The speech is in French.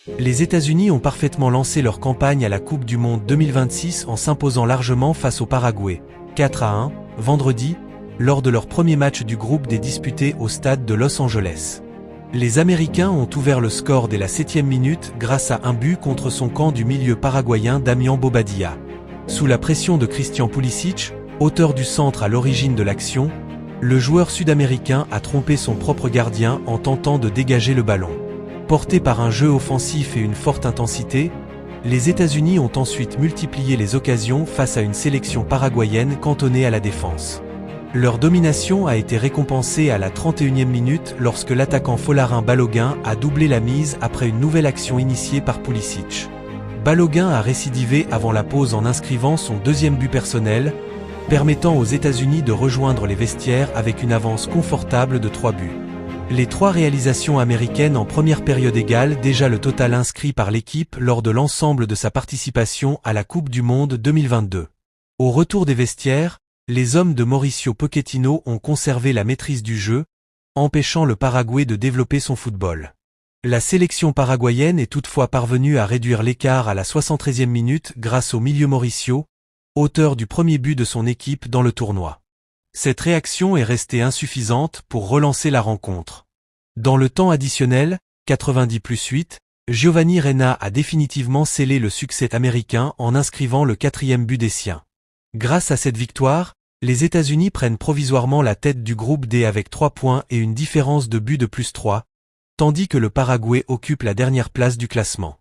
Les États-Unis ont parfaitement lancé leur campagne à la Coupe du Monde 2026 en s'imposant largement face au Paraguay, 4-1, vendredi, lors de leur premier match du groupe D disputé au stade de Los Angeles. Les Américains ont ouvert le score dès la 7e minute grâce à un but contre son camp du milieu paraguayen Damian Bobadilla. Sous la pression de Christian Pulisic, auteur du centre à l'origine de l'action, le joueur sud-américain a trompé son propre gardien en tentant de dégager le ballon. Portés par un jeu offensif et une forte intensité, les États-Unis ont ensuite multiplié les occasions face à une sélection paraguayenne cantonnée à la défense. Leur domination a été récompensée à la 31e minute lorsque l'attaquant Folarin Balogun a doublé la mise après une nouvelle action initiée par Pulisic. Balogun a récidivé avant la pause en inscrivant son deuxième but personnel, permettant aux États-Unis de rejoindre les vestiaires avec une avance confortable de 3 buts. Les 3 réalisations américaines en première période égalent déjà le total inscrit par l'équipe lors de l'ensemble de sa participation à la Coupe du Monde 2022. Au retour des vestiaires, les hommes de Mauricio Pochettino ont conservé la maîtrise du jeu, empêchant le Paraguay de développer son football. La sélection paraguayenne est toutefois parvenue à réduire l'écart à la 73e minute grâce au milieu Mauricio, auteur du premier but de son équipe dans le tournoi. Cette réaction est restée insuffisante pour relancer la rencontre. Dans le temps additionnel, 90+8, Giovanni Reyna a définitivement scellé le succès américain en inscrivant le 4e but des siens. Grâce à cette victoire, les États-Unis prennent provisoirement la tête du groupe D avec 3 points et une différence de but de +3, tandis que le Paraguay occupe la dernière place du classement.